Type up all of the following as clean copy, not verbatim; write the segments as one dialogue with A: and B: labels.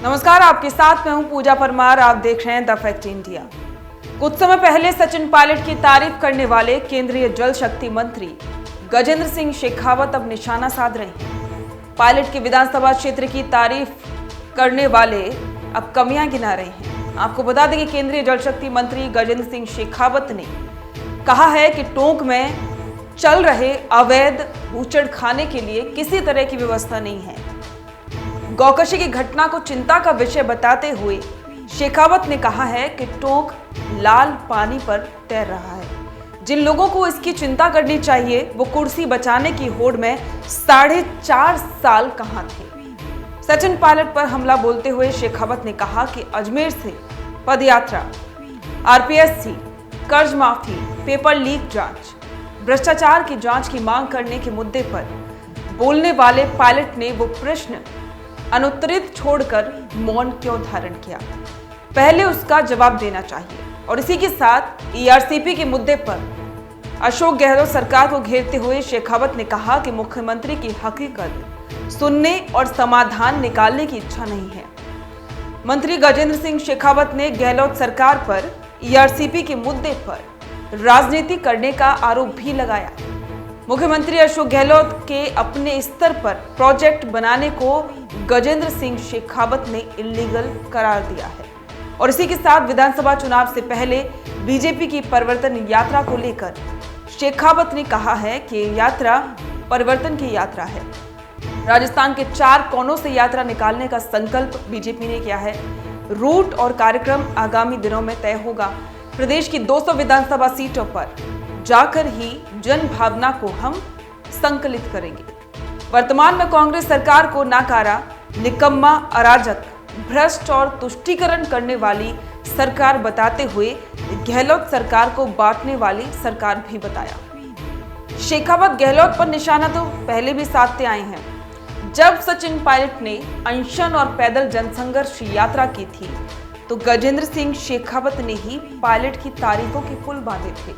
A: नमस्कार, आपके साथ मैं हूं पूजा परमार। आप देख रहे हैं द फैक्ट इंडिया। कुछ समय पहले सचिन पायलट की तारीफ करने वाले केंद्रीय जल शक्ति मंत्री गजेंद्र सिंह शेखावत अब निशाना साध रहे हैं। पायलट के विधानसभा क्षेत्र की तारीफ करने वाले अब कमियां गिना रहे हैं। आपको बता दें कि केंद्रीय जल शक्ति मंत्री गजेंद्र सिंह शेखावत ने कहा है कि टोंक में चल रहे अवैध बूचड़खाने के लिए किसी तरह की व्यवस्था नहीं है। गौकशी की घटना को चिंता का विषय बताते हुए शेखावत ने कहा है कि टोंक लाल पानी पर तैर रहा है। जिन लोगों को इसकी चिंता करनी चाहिए वो कुर्सी बचाने की होड़ में 4.5 साल कहां थे। सचिन पायलट पर हमला बोलते हुए शेखावत ने कहा कि अजमेर से पदयात्रा, आरपीएससी, कर्ज माफी, पेपर लीक जांच, भ्रष्टाचार की जांच की मांग करने के मुद्दे पर बोलने वाले पायलट ने वो प्रश्न अनुत्तरित छोड़कर मौन क्यों धारण किया, पहले उसका जवाब देना चाहिए। और इसी के साथ ईआरसीपी के मुद्दे पर अशोक गहलोत सरकार को घेरते हुए शेखावत ने कहा कि मुख्यमंत्री की हकीकत सुनने और समाधान निकालने की इच्छा नहीं है। मंत्री गजेंद्र सिंह शेखावत ने गहलोत सरकार पर ईआरसीपी के मुद्दे पर राजनीति करने का आरोप भी लगाया। मुख्यमंत्री अशोक गहलोत के अपने स्तर पर प्रोजेक्ट बनाने को गजेंद्र सिंह शेखावत ने इल्लीगल करार दिया है। और इसी के साथ विधानसभा चुनाव से पहले बीजेपी की परिवर्तन यात्रा को लेकर शेखावत ने कहा है कि यात्रा परिवर्तन की यात्रा है। राजस्थान के 4 कोनों से यात्रा निकालने का संकल्प बीजेपी ने किया है। रूट और कार्यक्रम आगामी दिनों में तय होगा। प्रदेश की 200 विधानसभा सीटों पर जाकर ही जन भावना को हम संकलित करेंगे। वर्तमान में कांग्रेस सरकार को नाकारा, निकम्मा, अराजक, भ्रष्ट और तुष्टीकरण करने वाली सरकार बताते हुए गहलोत सरकार को बांटने वाली सरकार भी बताया। शेखावत गहलोत पर निशाना तो पहले भी साधते आए हैं। जब सचिन पायलट ने अनशन और पैदल जनसंघर्ष यात्रा की थी तो गजेंद्र सिंह शेखावत ने ही पायलट की तारीफों के पुल बांधे थे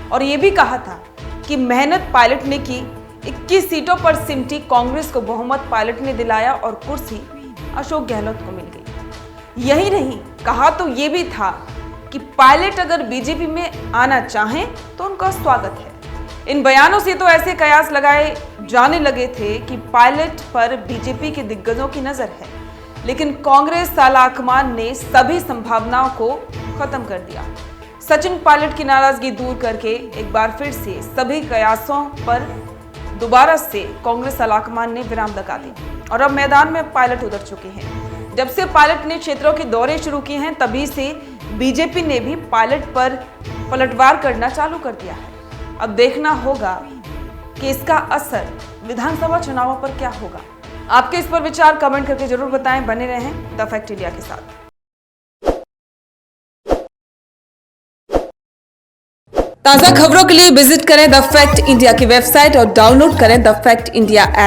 A: और ये भी कहा था कि मेहनत पायलट ने की, 21 सीटों पर सिमटी कांग्रेस को बहुमत पायलट ने दिलाया और कुर्सी अशोक गहलोत को मिल गई। यही नहीं, कहा तो ये भी था कि पायलट अगर बीजेपी में आना चाहें तो उनका स्वागत है। इन बयानों से तो ऐसे कयास लगाए जाने लगे थे कि पायलट पर बीजेपी के दिग्गजों की नजर है, लेकिन कांग्रेस सालाकमान ने सभी संभावनाओं को खत्म कर दिया। सचिन पायलट की नाराजगी दूर करके एक बार फिर से सभी कयासों पर दोबारा से कांग्रेस सालाकमान ने विराम लगा दी और अब मैदान में पायलट उतर चुके हैं। जब से पायलट ने क्षेत्रों के दौरे शुरू किए हैं तभी से बीजेपी ने भी पायलट पर पलटवार करना चालू कर दिया है। अब देखना होगा कि इसका असर विधानसभा चुनावों पर क्या होगा। आपके इस पर विचार कमेंट करके जरूर बताएं। बने रहें द फैक्ट इंडिया के साथ। ताज़ा खबरों के लिए विजिट करें द फैक्ट इंडिया की वेबसाइट और डाउनलोड करें द फैक्ट इंडिया ऐप।